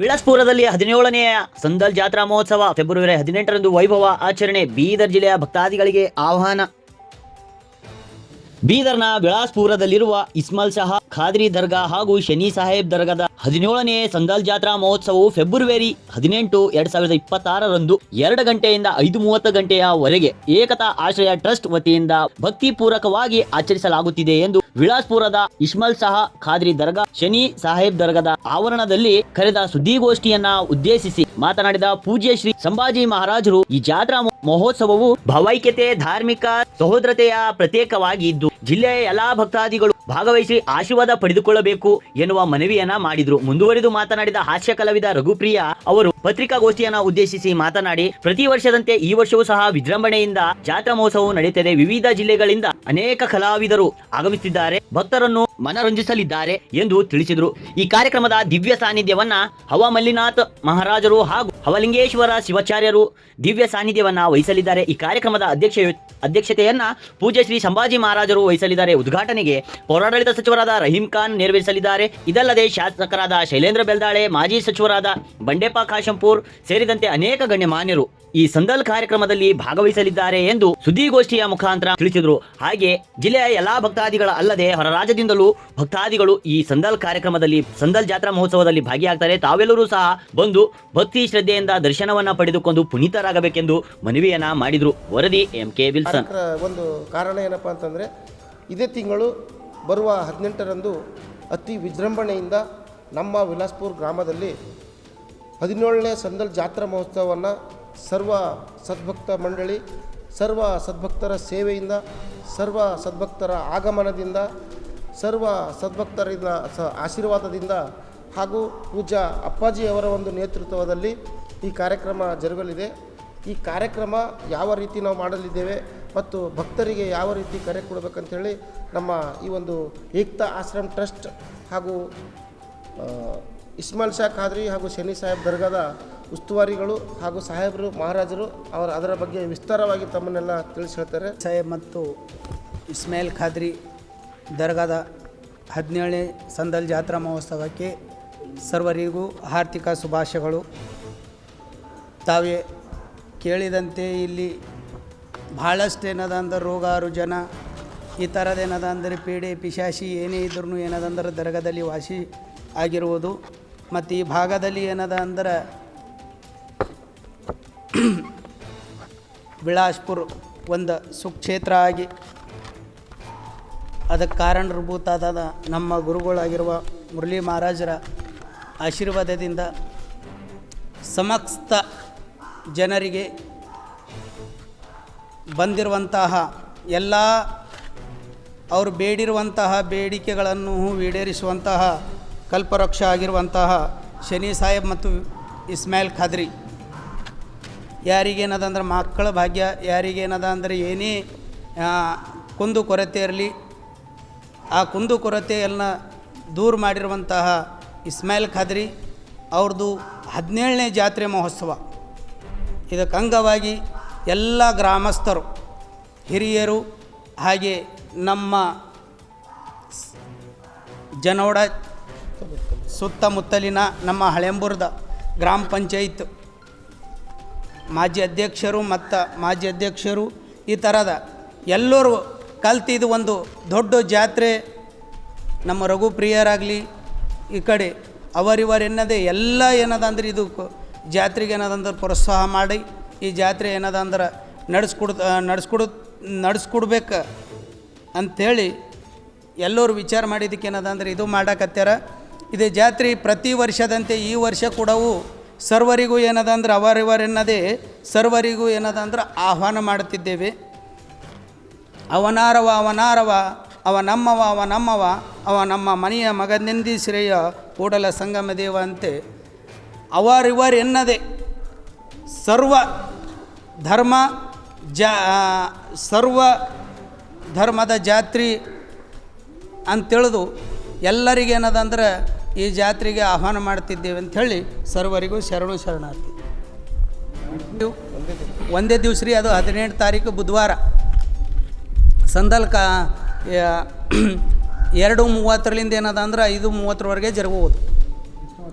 ವಿಳಾಸ್ಪುರದಲ್ಲಿ 17ನೆಯ ಸಂದಲ್ ಜಾತ್ರಾ ಮಹೋತ್ಸವ ಫೆಬ್ರವರಿ 18ರಂದು ವೈಭವ ಆಚರಣೆ. ಬೀದರ್ ಜಿಲ್ಲೆಯ ಭಕ್ತಾದಿಗಳಿಗೆ ಆಹ್ವಾನ. ಬೀದರ್ನ ವಿಳಾಸ್ಪುರದಲ್ಲಿರುವ ಇಸ್ಮಾಲ್ ಶಹಾ ಖಾದ್ರಿ ದರ್ಗಾ ಹಾಗೂ ಶನಿ ಸಾಹೇಬ್ ದರ್ಗಾದ 17ನೇ ಸಂದಲ್ ಜಾತ್ರಾ ಮಹೋತ್ಸವವು ಫೆಬ್ರವರಿ 18, 2026ರಂದು 2 ಗಂಟೆಯಿಂದ 5:30 ಗಂಟೆಯವರೆಗೆ ಏಕತಾ ಆಶ್ರಯ ಟ್ರಸ್ಟ್ ವತಿಯಿಂದ ಭಕ್ತಿಪೂರ್ವಕವಾಗಿ ಆಚರಿಸಲಾಗುತ್ತಿದೆ ಎಂದು ವಿಳಾಸ್ಪುರದ ಇಸ್ಮಾಲ್ ಶಹಾ ಖಾದ್ರಿ ದರ್ಗಾ ಶನಿ ಸಾಹೇಬ್ ದರ್ಗಾದ ಆವರಣದಲ್ಲಿ ಕರೆದ ಸುದ್ದಿಗೋಷ್ಠಿಯನ್ನ ಉದ್ದೇಶಿಸಿ ಮಾತನಾಡಿದ ಪೂಜ್ಯ ಶ್ರೀ ಸಂಭಾಜಿ ಮಹಾರಾಜರು, ಈ ಜಾತ್ರಾ ಮಹೋತ್ಸವವು ಭಾವೈಕ್ಯತೆ, ಧಾರ್ಮಿಕ ಸಹೋದರತೆಯ ಪ್ರತ್ಯೇಕವಾಗಿದ್ದು ಜಿಲ್ಲೆಯ ಎಲ್ಲಾ ಭಕ್ತಾದಿಗಳು ಭಾಗವಹಿಸಿ ಆಶೀರ್ವಾದ ಪಡೆದುಕೊಳ್ಳಬೇಕು ಎನ್ನುವ ಮನವಿಯನ್ನ ಮಾಡಿದ್ರು. ಮುಂದುವರಿದು ಮಾತನಾಡಿದ ಹಾಸ್ಯ ಕಲಾವಿದ ರಘುಪ್ರಿಯ ಅವರು ಪತ್ರಿಕಾಗೋಷ್ಠಿಯನ್ನ ಉದ್ದೇಶಿಸಿ ಮಾತನಾಡಿ, ಪ್ರತಿ ವರ್ಷದಂತೆ ಈ ವರ್ಷವೂ ಸಹ ವಿಜೃಂಭಣೆಯಿಂದ ಜಾತ್ರಾ ಮಹೋತ್ಸವವು ನಡೆಯುತ್ತದೆ. ವಿವಿಧ ಜಿಲ್ಲೆಗಳಿಂದ ಅನೇಕ ಕಲಾವಿದರು ಆಗಮಿಸುತ್ತಿದ್ದಾರೆ, ಭಕ್ತರನ್ನು ಮನರಂಜಿಸಲಿದ್ದಾರೆ ಎಂದು ತಿಳಿಸಿದರು. ಈ ಕಾರ್ಯಕ್ರಮದ ದಿವ್ಯ ಸಾನ್ನಿಧ್ಯವನ್ನ ಹವ ಮಲ್ಲಿನಾಥ್ ಮಹಾರಾಜರು ಹಾಗೂ ಹವಲಿಂಗೇಶ್ವರ ಶಿವಾಚಾರ್ಯರು ದಿವ್ಯ ಸಾನ್ನಿಧ್ಯವನ್ನ ವಹಿಸಲಿದ್ದಾರೆ. ಈ ಕಾರ್ಯಕ್ರಮದ ಅಧ್ಯಕ್ಷತೆಯನ್ನ ಪೂಜ್ಯ ಶ್ರೀ ಸಂಭಾಜಿ ಮಹಾರಾಜರು ವಹಿಸಲಿದ್ದಾರೆ. ಉದ್ಘಾಟನೆಗೆ ಪೌರಾಡಳಿತ ಸಚಿವರಾದ ರಹೀಂ ಖಾನ್ ನೆರವೇರಿಸಲಿದ್ದಾರೆ. ಇದಲ್ಲದೆ ಶಾಸಕರಾದ ಶೈಲೇಂದ್ರ ಬೆಲ್ದಾಳೆ, ಮಾಜಿ ಸಚಿವರಾದ ಬಂಡೆಪ್ಪ ಕಾಶಂಪುರ್ ಸೇರಿದಂತೆ ಅನೇಕ ಗಣ್ಯಮಾನ್ಯರು ಈ ಸಂದಲ್ ಕಾರ್ಯಕ್ರಮದಲ್ಲಿ ಭಾಗವಹಿಸಲಿದ್ದಾರೆ ಎಂದು ಸುದ್ದಿಗೋಷ್ಠಿಯ ಮುಖಾಂತರ ತಿಳಿಸಿದರು. ಹಾಗೆ ಜಿಲ್ಲೆಯ ಎಲ್ಲಾ ಭಕ್ತಾದಿಗಳ ಅಲ್ಲದೆ ಹೊರ ರಾಜ್ಯದಿಂದಲೂ ಭಕ್ತಾದಿಗಳು ಈ ಸಂದಲ್ ಕಾರ್ಯಕ್ರಮದಲ್ಲಿ ಸಂದಲ್ ಜಾತ್ರಾ ಮಹೋತ್ಸವದಲ್ಲಿ ಭಾಗಿಯಾಗ್ತಾರೆ. ತಾವೆಲ್ಲರೂ ಸಹ ಬಂದು ಭಕ್ತಿ ಶ್ರದ್ಧೆಯಿಂದ ದರ್ಶನವನ್ನ ಪಡೆದುಕೊಂಡು ಪುನೀತರಾಗಬೇಕೆಂದು ಮನವಿಯನ್ನ ಮಾಡಿದ್ರು. ವರದಿ MK ವಿಲ್ಸನ್. ಒಂದು ಕಾರಣ ಏನಪ್ಪಾ ಅಂತಂದ್ರೆ, ಇದೇ ತಿಂಗಳು ಬರುವ 18ರಂದು ಅತಿ ವಿಜೃಂಭಣೆಯಿಂದ ನಮ್ಮ ವಿಲಾಸ್ಪುರ ಗ್ರಾಮದಲ್ಲಿ 17ನೇ ಸಂದಲ್ ಜಾತ್ರಾ ಮಹೋತ್ಸವವನ್ನು ಸರ್ವ ಸದ್ಭಕ್ತ ಮಂಡಳಿ, ಸರ್ವ ಸದ್ಭಕ್ತರ ಸೇವೆಯಿಂದ, ಸರ್ವ ಸದ್ಭಕ್ತರ ಆಗಮನದಿಂದ, ಸರ್ವ ಸದ್ಭಕ್ತರಿಂದ ಆಶೀರ್ವಾದದಿಂದ ಹಾಗೂ ಪೂಜ್ಯ ಅಪ್ಪಾಜಿಯವರ ಒಂದು ನೇತೃತ್ವದಲ್ಲಿ ಈ ಕಾರ್ಯಕ್ರಮ ಜರುಗಲಿದೆ. ಈ ಕಾರ್ಯಕ್ರಮ ಯಾವ ರೀತಿ ನಾವು ಮಾಡಲಿದ್ದೇವೆ ಮತ್ತು ಭಕ್ತರಿಗೆ ಯಾವ ರೀತಿ ಕರೆ ಕೊಡಬೇಕಂತೇಳಿ ನಮ್ಮ ಈ ಒಂದು ಏಕ್ತಾ ಆಶ್ರಮ್ ಟ್ರಸ್ಟ್ ಹಾಗೂ ಇಸ್ಮಾಲ್ ಶಾ ಖಾದ್ರಿ ಹಾಗೂ ಶನಿ ಸಾಹೇಬ್ ದರ್ಗಾದ ಉಸ್ತುವಾರಿಗಳು ಹಾಗೂ ಸಾಹೇಬರು ಮಹಾರಾಜರು ಅದರ ಬಗ್ಗೆ ವಿಸ್ತಾರವಾಗಿ ತಮ್ಮನ್ನೆಲ್ಲ ತಿಳಿಸಿ ಹೇಳ್ತಾರೆ. ಸಾಹೇಬ್ ಮತ್ತು ಇಸ್ಮಾಯಿಲ್ ಖಾದ್ರಿ ದರ್ಗಾದ 17ನೇ ಸಂದಲ್ ಜಾತ್ರಾ ಮಹೋತ್ಸವಕ್ಕೆ ಸರ್ವರಿಗೂ ಆರ್ಥಿಕ ಶುಭಾಶಯಗಳು. ತಾವೇ ಕೇಳಿದಂತೆ ಇಲ್ಲಿ ಭಾಳಷ್ಟು ಏನದ ಅಂದ್ರೆ ರೋಗ ರುಜನ ಈ ಥರದ್ದೇನದ ಅಂದರೆ ಪೀಡೆ ಪಿಶಾಚಿ ಏನೇ ಇದ್ರೂ ಏನದ ಅಂದ್ರೆ ದರ್ಗಾದಲ್ಲಿ ವಾಸಿ ಆಗಿರುವುದು. ಮತ್ತು ಈ ಭಾಗದಲ್ಲಿ ಏನದ ಅಂದ್ರೆ ವಿಳಾಸ್ಪುರ ಒಂದು ಸುಕ್ಷೇತ್ರ ಆಗಿ ಅದಕ್ಕೆ ಕಾರಣಭೂತಾದ ನಮ್ಮ ಗುರುಗಳಾಗಿರುವ ಮುರಳಿ ಮಹಾರಾಜರ ಆಶೀರ್ವಾದದಿಂದ ಸಮಸ್ತ ಜನರಿಗೆ ಬಂದಿರುವಂತಹ ಎಲ್ಲ ಅವರು ಬೇಡಿರುವಂತಹ ಬೇಡಿಕೆಗಳನ್ನು ಈಡೇರಿಸುವಂತಹ ಕಲ್ಪವೃಕ್ಷ ಆಗಿರುವಂತಹ ಶನಿ ಸಾಹೇಬ್ ಮತ್ತು ಇಸ್ಮಾಯಿಲ್ ಖಾದ್ರಿ ಯಾರಿಗೇನದ ಅಂದ್ರೆ ಮಕ್ಕಳ ಭಾಗ್ಯ, ಯಾರಿಗೇನದ ಅಂದರೆ ಏನೇ ಕುಂದು ಕೊರತೆ ಇರಲಿ ಆ ಕುಂದು ಕೊರತೆಯನ್ನ ದೂರ ಮಾಡಿರುವಂತಹ ಇಸ್ಮಾಯಿಲ್ ಖಾದ್ರಿ ಅವ್ರದ್ದು 17ನೇ ಜಾತ್ರೆ ಮಹೋತ್ಸವ. ಇದಕ್ಕೆ ಅಂಗವಾಗಿ ಎಲ್ಲ ಗ್ರಾಮಸ್ಥರು, ಹಿರಿಯರು ಹಾಗೆ ನಮ್ಮ ಜನೋಡ ಸುತ್ತಮುತ್ತಲಿನ ನಮ್ಮ ಹಳೆಂಬುರದ ಗ್ರಾಮ ಪಂಚಾಯತ್ ಮಾಜಿ ಅಧ್ಯಕ್ಷರು ಈ ಥರದ ಎಲ್ಲರೂ ಕಲ್ತಿದ್ದು ಒಂದು ದೊಡ್ಡ ಜಾತ್ರೆ. ನಮ್ಮ ರಘುಪ್ರಿಯರಾಗಲಿ ಈ ಕಡೆ ಅವರಿವರೆನ್ನದೇ ಎಲ್ಲ ಏನದ ಅಂದ್ರೆ ಇದು ಜಾತ್ರೆಗೆ ಏನದಂದ್ರೆ ಪ್ರೋತ್ಸಾಹ ಮಾಡಿ ಈ ಜಾತ್ರೆ ಏನದ ಅಂದ್ರೆ ನಡೆಸ್ಕೊಡ್ಬೇಕು ಅಂಥೇಳಿ ಎಲ್ಲರೂ ವಿಚಾರ ಮಾಡಿದ್ದಕ್ಕೆ ಏನದ ಅಂದ್ರೆ ಇದು ಮಾಡಕತ್ಯಾರ. ಇದು ಜಾತ್ರೆ ಪ್ರತಿ ವರ್ಷದಂತೆ ಈ ವರ್ಷ ಕೂಡವು ಸರ್ವರಿಗೂ ಏನದ ಅಂದ್ರೆ ಅವರಿವರೆನ್ನದೇ ಸರ್ವರಿಗೂ ಏನದ ಅಂದ್ರೆ ಆಹ್ವಾನ ಮಾಡುತ್ತಿದ್ದೇವೆ. ಅವನಾರವ ಅವ ನಮ್ಮವ ಅವ ನಮ್ಮ ಮನೆಯ ಮಗನೆಂದಿ ಶ್ರೇಯ ಕೂಡಲ ಸಂಗಮ ದೇವ ಅಂತೆ ಅವರಿವರೆನ್ನದೇ ಸರ್ವ ಧರ್ಮದ ಜಾತ್ರೆ ಅಂತೇಳಿದು ಎಲ್ಲರಿಗೇನದ ಅಂದ್ರೆ ಈ ಜಾತ್ರೆಗೆ ಆಹ್ವಾನ ಮಾಡ್ತಿದ್ದೇವೆ ಅಂಥೇಳಿ ಸರ್ವರಿಗೂ ಶರಣಾರ್ಥಿ. ಒಂದೇ ದಿವಸ ರೀ, ಅದು 18 ತಾರೀಕು ಬುಧವಾರ ಸಂದಲ್ 2:30ರಿಂದ ಏನದ ಅಂದ್ರೆ 5:30ವರೆಗೆ ಜರುಗುವುದು.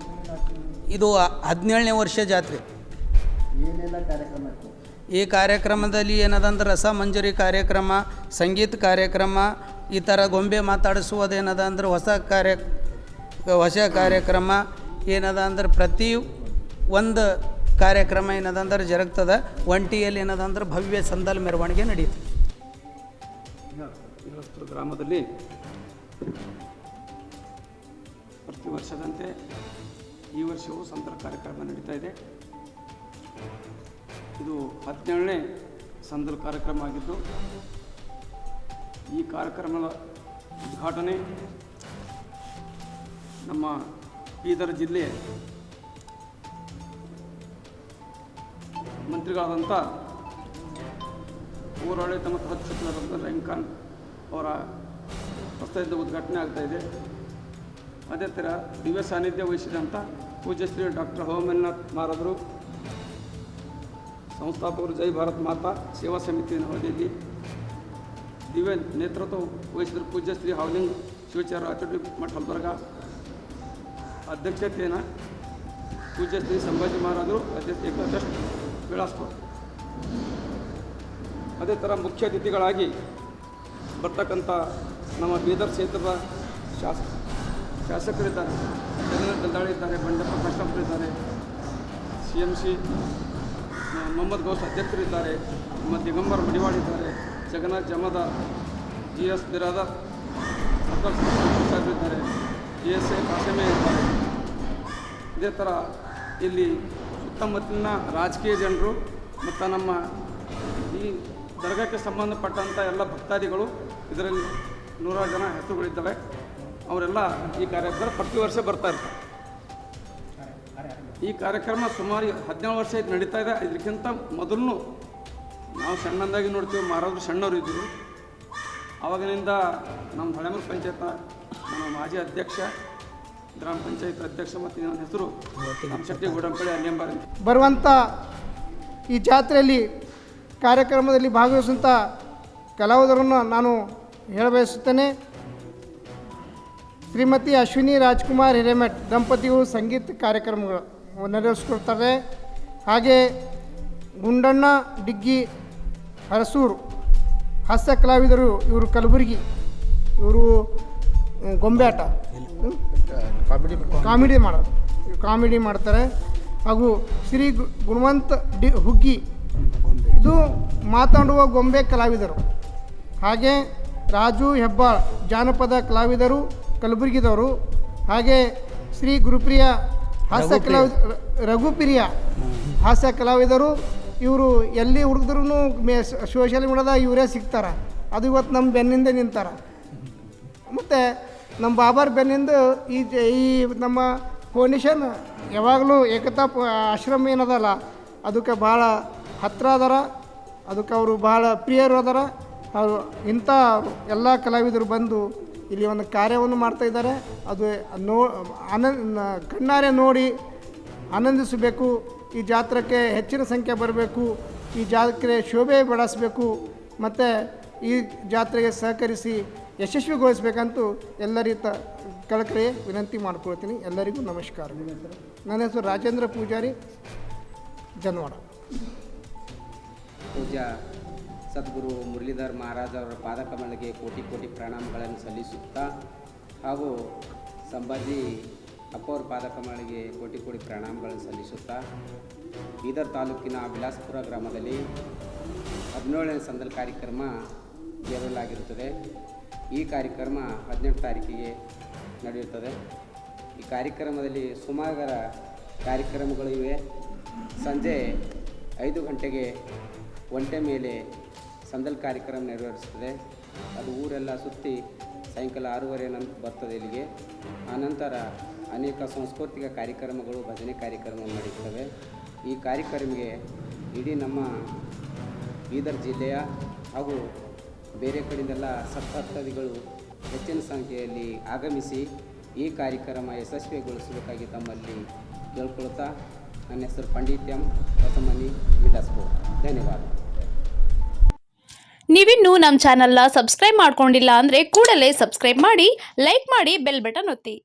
ಇದು 17ನೇ ವರ್ಷ ಜಾತ್ರೆ. ಈ ಕಾರ್ಯಕ್ರಮದಲ್ಲಿ ಏನದಂದ್ರೆ ರಸ ಮಂಜರಿ ಕಾರ್ಯಕ್ರಮ, ಸಂಗೀತ ಕಾರ್ಯಕ್ರಮ, ಈ ಥರ ಗೊಂಬೆ ಮಾತಾಡಿಸುವುದೇನದ ಅಂದ್ರೆ ಹೊಸ ಕಾರ್ಯಕ್ರಮ ಏನದ ಅಂದ್ರೆ ಪ್ರತಿ ಒಂದು ಕಾರ್ಯಕ್ರಮ ಏನದ ಅಂದ್ರೆ ಜರುಗ್ತದೆ. ಒಂಟಿಯಲ್ಲಿ ಏನದ ಅಂದ್ರೆ ಭವ್ಯ ಸಂದಲ್ ಮೆರವಣಿಗೆ ನಡೆಯುತ್ತೆ. ವಿಲಾಸ್ಪುರ ಗ್ರಾಮದಲ್ಲಿ ಪ್ರತಿ ವರ್ಷದಂತೆ ಈ ವರ್ಷವೂ ಸಂತರ ಕಾರ್ಯಕ್ರಮ ನಡೀತಾ ಇದೆ. ಇದು 17ನೇ ಸಂದಲ್ ಕಾರ್ಯಕ್ರಮ ಆಗಿದ್ದು, ಈ ಕಾರ್ಯಕ್ರಮದ ಉದ್ಘಾಟನೆ ನಮ್ಮ ಬೀದರ್ ಜಿಲ್ಲೆ ಮಂತ್ರಿಗಳಾದಂಥ ಊರಾಡಳಿತ ಮತ್ತು ಹತ್ತು ಸಚಿವರಾದಂಥ ರಹೀಂ ಖಾನ್ ಅವರ ಹಸ್ತದಿಂದ ಉದ್ಘಾಟನೆ ಆಗ್ತಾಯಿದೆ. ಅದೇ ಥರ ದಿವ್ಯ ಸಾನ್ನಿಧ್ಯ ವಹಿಸಿದಂಥ ಪೂಜ್ಯ ಶ್ರೀ ಡಾಕ್ಟರ್ ಹೋಮನಾಥ್ ಮಹಾರಾಜರು, ಸಂಸ್ಥಾಪಕರು ಜೈ ಭಾರತ್ ಮಾತಾ ಸೇವಾ ಸಮಿತಿ ನವದೆಹಲಿ, ದಿವ್ಯ ನೇತೃತ್ವ ವಹಿಸಿದರು ಪೂಜ್ಯ ಶ್ರೀ ಹಾವಲಿಂಗ್ ಶಿವಾಚಾರ್ಯ ಆಚುಟಿ ಮಠ ಹಲ್ಬರ್ಗ, ಅಧ್ಯಕ್ಷತೆಯನ್ನು ಪೂಜ್ಯ ಶ್ರೀ ಸಂಭಾಜಿ ಮಹಾರಾಜರು, ಏಕತಾ ಟ್ರಸ್ಟ್ ವಿಲಾಸ್ಪುರ. ಅದೇ ಥರ ಮುಖ್ಯ ಅತಿಥಿಗಳಾಗಿ ಬರ್ತಕ್ಕಂಥ ನಮ್ಮ ಬೀದರ್ ಕ್ಷೇತ್ರದ ಶಾಸಕರಿದ್ದಾರೆ, ಜಗನ್ನಾಥ್ ದಲ್ದಾಳಿ ಇದ್ದಾರೆ, ಬಂಡಪ್ಪ ಕಷ್ಟಪಟ್ಟಿದ್ದಾರೆ, CMC ಮೊಹಮ್ಮದ್ ಗೌಸ್ ಅಧ್ಯಕ್ಷರಿದ್ದಾರೆ, ನಮ್ಮ ದಿಗಂಬರ್ ಮಡಿವಾಡ್ ಇದ್ದಾರೆ, ಜಗನ್ನಾಥ್ ಜಮದಾರ್, GS ಬಿರಾದರ್ ಸಾಹೇಬರಿದ್ದಾರೆ, GSA ಕಾಸಮೆ ಇದ್ದಾರೆ. ಇದೇ ಥರ ಇಲ್ಲಿ ಸುತ್ತಮುತ್ತಲಿನ ರಾಜಕೀಯ ಜನರು ಮತ್ತು ನಮ್ಮ ಈ ದರ್ಗಾಕ್ಕೆ ಸಂಬಂಧಪಟ್ಟಂಥ ಎಲ್ಲ ಭಕ್ತಾದಿಗಳು, ಇದರಲ್ಲಿ 100 ಜನ ಹೆಸರುಗಳಿದ್ದಾವೆ. ಅವರೆಲ್ಲ ಈ ಕಾರ್ಯಕ್ರಮ ಪ್ರತಿ ವರ್ಷ ಬರ್ತಾ ಇರ್ತಾರೆ. ಈ ಕಾರ್ಯಕ್ರಮ ಸುಮಾರು 17 ವರ್ಷ ಇದು ನಡೀತಾ ಇದೆ. ಇದಕ್ಕಿಂತ ಮೊದಲು ನಾವು ಸಣ್ಣದಾಗಿ ನೋಡ್ತೀವಿ, ಮಾರಾದ್ರು ಸಣ್ಣವರು ಇದ್ದರು. ಆವಾಗಿನಿಂದ ನಮ್ಮ ಹಳೆಮೂರು ಪಂಚಾಯತ್ ನಮ್ಮ ಮಾಜಿ ಅಧ್ಯಕ್ಷ, ಗ್ರಾಮ ಪಂಚಾಯತ್ ಅಧ್ಯಕ್ಷ ಮತ್ತು ನನ್ನ ಹೆಸರು ನಮ್ಮ ಶೆಟ್ಟಿ ಗೋಡಂಪಳ್ಳಿ ಅಲ್ಲಿಂಬಾರ್ ಅಂತ. ಬರುವಂಥ ಈ ಜಾತ್ರೆಯಲ್ಲಿ ಕಾರ್ಯಕ್ರಮದಲ್ಲಿ ಭಾಗವಹಿಸುವಂಥ ಕಲಾವಿದರನ್ನು ನಾನು ಹೇಳಬಯಸುತ್ತೇನೆ. ಶ್ರೀಮತಿ ಅಶ್ವಿನಿ ರಾಜ್ಕುಮಾರ್ ಹಿರೇಮಠ್ ದಂಪತಿಗಳು ಸಂಗೀತ ಕಾರ್ಯಕ್ರಮಗಳು ನೆರವೇರಿಸ್ಕೊಳ್ತಾರೆ. ಹಾಗೆ ಗುಂಡಣ್ಣ ಡಿಗ್ಗಿ ಹರಸೂರು ಹಾಸ್ಯ ಕಲಾವಿದರು, ಇವರು ಕಲಬುರಗಿ, ಇವರು ಗೊಂಬೆ ಆಟ ಕಾಮಿಡಿ ಮಾಡ್ತಾರೆ. ಹಾಗೂ ಶ್ರೀ ಗುಣವಂತ ಹುಗ್ಗಿ, ಇದು ಮಾತಾಡುವ ಗೊಂಬೆ ಕಲಾವಿದರು. ಹಾಗೆ ರಾಜು ಹೆಬ್ಬಾಳ್ ಜಾನಪದ ಕಲಾವಿದರು ಕಲಬುರಗಿದವರು. ಹಾಗೆ ಶ್ರೀ ಗುರುಪ್ರಿಯ ಹಾಸ್ಯ ರಘುಪ್ರಿಯ ಹಾಸ್ಯ ಕಲಾವಿದರು. ಇವರು ಎಲ್ಲಿ ಹುಡುಗಿದ್ರೂ ಸೋಷಿಯಲ್ ಮೀಡಿಯಾದಾಗ ಇವರೇ ಸಿಗ್ತಾರೆ. ಅದು ಇವತ್ತು ನಮ್ಮ ಬೆನ್ನಿಂದ ನಿಂತಾರೆ. ಮತ್ತು ನಮ್ಮ ಬಾಬಾರ್ ಬೆನ್ನಿಂದ ಈ ನಮ್ಮ ಫೌಂಡೇಶನ್ ಯಾವಾಗಲೂ ಏಕತಾ ಆಶ್ರಮ ಏನದಲ್ಲ ಅದಕ್ಕೆ ಭಾಳ ಹತ್ತಿರ ಅದಾರ, ಅದಕ್ಕೆ ಅವರು ಭಾಳ ಪ್ರಿಯರು ಅದಾರ. ಅವರು ಇಂಥ ಎಲ್ಲ ಕಲಾವಿದರು ಬಂದು ಇಲ್ಲಿ ಒಂದು ಕಾರ್ಯವನ್ನು ಮಾಡ್ತಾಯಿದ್ದಾರೆ. ಅದು ಕಣ್ಣಾರೆ ನೋಡಿ ಆನಂದಿಸಬೇಕು. ಈ ಜಾತ್ರೆಗೆ ಹೆಚ್ಚಿನ ಸಂಖ್ಯೆ ಬರಬೇಕು. ಈ ಜಾತ್ರೆ ಶೋಭೆ ಬೆಳೆಸಬೇಕು ಮತ್ತು ಈ ಜಾತ್ರೆಗೆ ಸಹಕರಿಸಿ ಯಶಸ್ವಿಗೊಳಿಸಬೇಕಂತೂ ಎಲ್ಲರಿಗೂ ಕಳಕಳಿ ವಿನಂತಿ ಮಾಡ್ಕೊಳ್ತೀನಿ. ಎಲ್ಲರಿಗೂ ನಮಸ್ಕಾರ. ನನ್ನ ಹೆಸರು ರಾಜೇಂದ್ರ ಪೂಜಾರಿ, ಜನವಾಡ. ಪೂಜ್ಯ ಸದ್ಗುರು ಮುರಳೀಧರ್ ಮಹಾರಾಜ್ ಅವರ ಪಾದಕಮಲಕ್ಕೆ ಕೋಟಿ ಕೋಟಿ ಪ್ರಣಾಮಗಳನ್ನು ಸಲ್ಲಿಸುತ್ತಾ, ಹಾಗೂ ಸಂಭಾಜಿ ಅಪ್ಪವ್ರ ಪಾದಕಮಲಿಗೆ ಕೋಟಿ ಕೋಟಿ ಪ್ರಣಾಮಗಳನ್ನು ಸಲ್ಲಿಸುತ್ತಾ, ಬೀದರ್ ತಾಲೂಕಿನ ವಿಲಾಸ್ಪುರ ಗ್ರಾಮದಲ್ಲಿ 17ನೇ ಸಂದಲ್ ಕಾರ್ಯಕ್ರಮ ಜರುಗಲಾಗಿರುತ್ತದೆ. ಈ ಕಾರ್ಯಕ್ರಮ 18 ತಾರೀಕಿಗೆ ನಡೆಯುತ್ತದೆ. ಈ ಕಾರ್ಯಕ್ರಮದಲ್ಲಿ ಸುಮಾರು ಕಾರ್ಯಕ್ರಮಗಳು ಇವೆ. ಸಂಜೆ 5 ಗಂಟೆಗೆ ಒಂಟೆ ಮೇಲೆ ಸಂದಲ್ ಕಾರ್ಯಕ್ರಮ ನೆರವೇರಿಸ್ತದೆ. ಅದು ಊರೆಲ್ಲ ಸುತ್ತಿ ಸಾಯಂಕಾಲ 6:30 ನಂತರ ಬರ್ತದೆ ಇಲ್ಲಿಗೆ. ಆನಂತರ ಅನೇಕ ಸಾಂಸ್ಕೃತಿಕ ಕಾರ್ಯಕ್ರಮಗಳು, ಭಜನೆ ಕಾರ್ಯಕ್ರಮ ನಡೆಯುತ್ತವೆ. ಈ ಕಾರ್ಯಕ್ರಮಕ್ಕೆ ಇಡೀ ನಮ್ಮ ಬೀದರ್ ಜಿಲ್ಲೆಯ ಹಾಗೂ ಬೇರೆ ಕಡೆಯಿಂದೆಲ್ಲ ಭಕ್ತಾದಿಗಳು ಹೆಚ್ಚಿನ ಸಂಖ್ಯೆಯಲ್ಲಿ ಆಗಮಿಸಿ ಈ ಕಾರ್ಯಕ್ರಮ ಯಶಸ್ವಿಗೊಳಿಸಬೇಕಾಗಿ ತಮ್ಮಲ್ಲಿ ಕೇಳ್ಕೊಳ್ತಾ, ನನ್ನ ಹೆಸರು ಪಂಡಿತ್ ಎಂ ಹೊಸಮನಿ, ವಿಲಾಸ್ಪುರ. ಧನ್ಯವಾದ. ನೀವಿನ್ನೂ ನಮ್ಮ ಚಾನಲ್ನ ಸಬ್ಸ್ಕ್ರೈಬ್ ಮಾಡ್ಕೊಂಡಿಲ್ಲ ಅಂದರೆ ಕೂಡಲೇ ಸಬ್ಸ್ಕ್ರೈಬ್ ಮಾಡಿ, ಲೈಕ್ ಮಾಡಿ, ಬೆಲ್ ಬಟನ್ ಒತ್ತಿ.